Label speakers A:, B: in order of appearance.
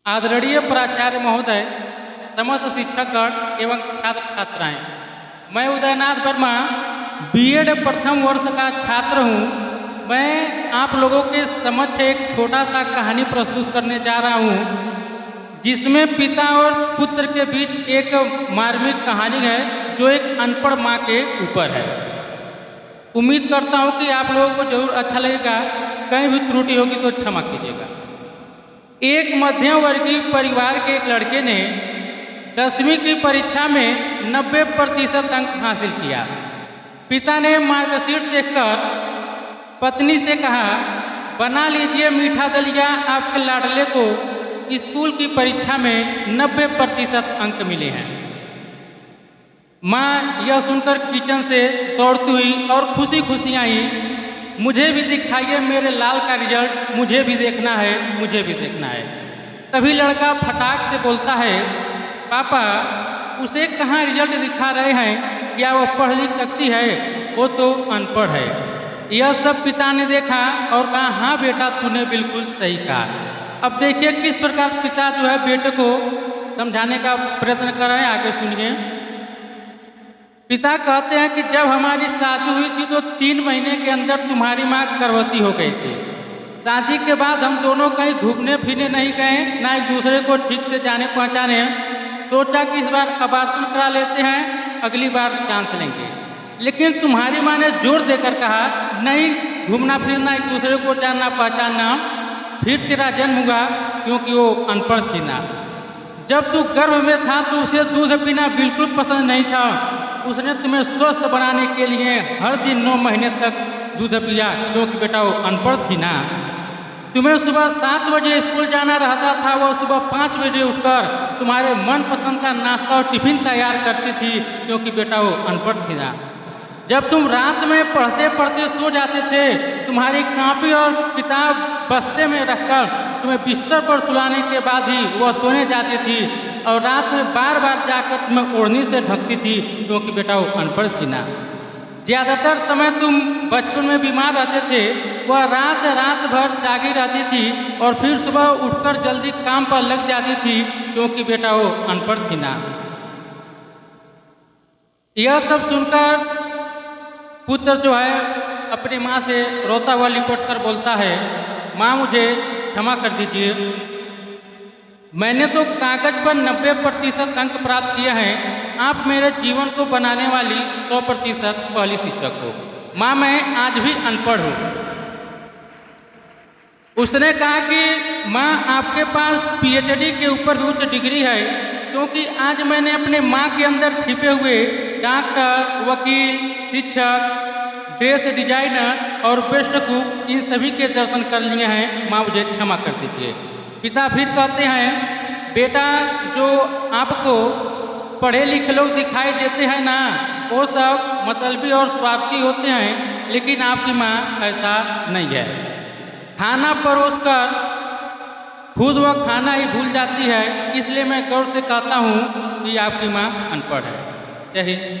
A: आदरणीय प्राचार्य महोदय, समस्त शिक्षकगण एवं छात्र छात्राएं, मैं उदयनाथ वर्मा बीएड प्रथम वर्ष का छात्र हूं। मैं आप लोगों के समक्ष एक छोटा सा कहानी प्रस्तुत करने जा रहा हूं, जिसमें पिता और पुत्र के बीच एक मार्मिक कहानी है जो एक अनपढ़ माँ के ऊपर है। उम्मीद करता हूं कि आप लोगों को जरूर अच्छा लगेगा। कहीं भी त्रुटि होगी तो क्षमा कीजिएगा। एक मध्यम वर्गीय परिवार के एक लड़के ने 10वीं की परीक्षा में 90% अंक हासिल किया। पिता ने मार्कशीट देखकर पत्नी से कहा, बना लीजिए मीठा दलिया, आपके लाडले को स्कूल की परीक्षा में 90% अंक मिले हैं। माँ यह सुनकर किचन से दौड़ती हुई और खुशी खुशी आई, मुझे भी दिखाइए मेरे लाल का रिजल्ट, मुझे भी देखना है, मुझे भी देखना है। तभी लड़का फटाक से बोलता है, पापा उसे कहाँ रिजल्ट दिखा रहे हैं, क्या वो पढ़ लिख सकती है, वो तो अनपढ़ है। यह सब पिता ने देखा और कहा, हाँ बेटा तूने बिल्कुल सही कहा। अब देखिए किस प्रकार पिता जो है बेटे को समझाने का प्रयत्न कर रहे हैं, आगे सुनिए। पिता कहते हैं कि जब हमारी शादी हुई थी तो 3 महीने के अंदर तुम्हारी माँ गर्भवती हो गई थी। शादी के बाद हम दोनों कहीं घूमने फिरने नहीं गए, ना एक दूसरे को ठीक से जाने पहचाने। सोचा कि इस बार अबॉर्शन करा लेते हैं, अगली बार चांस लेंगे। लेकिन तुम्हारी माँ ने जोर देकर कहा, नहीं घूमना फिरना, एक दूसरे को जानना पहचानना, फिर तेरा जन्म हुआ, क्योंकि वो अनपढ़ थी ना। जब तू गर्भ में था तो उसे दूध पीना बिल्कुल पसंद नहीं था। उसने तुम्हें स्वस्थ बनाने के लिए हर दिन 9 महीने तक दूध पिया, क्योंकि बेटा वो अनपढ़ थी ना। तुम्हें सुबह 7 बजे स्कूल जाना रहता था, वो सुबह 5 बजे उठकर तुम्हारे मनपसंद का नाश्ता और टिफिन तैयार करती थी, क्योंकि बेटा वो अनपढ़ थी ना। जब तुम रात में पढ़ते पढ़ते सो जाते थे, तुम्हारी कॉपी और किताब बस्ते में रखकर तुम्हें बिस्तर पर सुलाने के बाद ही वह सोने जाती थी, और रात में बार बार जाकर तुम्हें ओढ़नी से ढकती थी, क्योंकि बेटा वो अनपढ़ थी ना। ज़्यादातर समय तुम बचपन में बीमार रहते थे, वह रात भर जागी रहती थी और फिर सुबह उठकर जल्दी काम पर लग जाती थी, क्योंकि बेटा वो अनपढ़ थी ना। यह सब सुनकर पुत्र जो है अपनी माँ से रोता हुआ लिपट कर बोलता है, माँ मुझे क्षमा कर दीजिए, मैंने तो कागज पर 90% अंक प्राप्त किए हैं, आप मेरे जीवन को बनाने वाली 100% पहली शिक्षक हो। माँ मैं आज भी अनपढ़ हूँ। उसने कहा कि माँ आपके पास पीएचडी के ऊपर भी उच्च डिग्री है, क्योंकि आज मैंने अपने माँ के अंदर छिपे हुए डॉक्टर, वकील, शिक्षक, ड्रेस डिजाइनर और बेस्ट कुक, इन सभी के दर्शन कर लिए हैं। माँ मुझे क्षमा कर दीजिए। पिता फिर कहते हैं, बेटा जो आपको पढ़े लिखे लोग दिखाई देते हैं ना, वो सब मतलबी और स्वार्थी होते हैं, लेकिन आपकी माँ ऐसा नहीं है। खाना परोसकर खुद वह खाना ही भूल जाती है, इसलिए मैं गौर से कहता हूँ कि आपकी माँ अनपढ़ है। जय हिंद।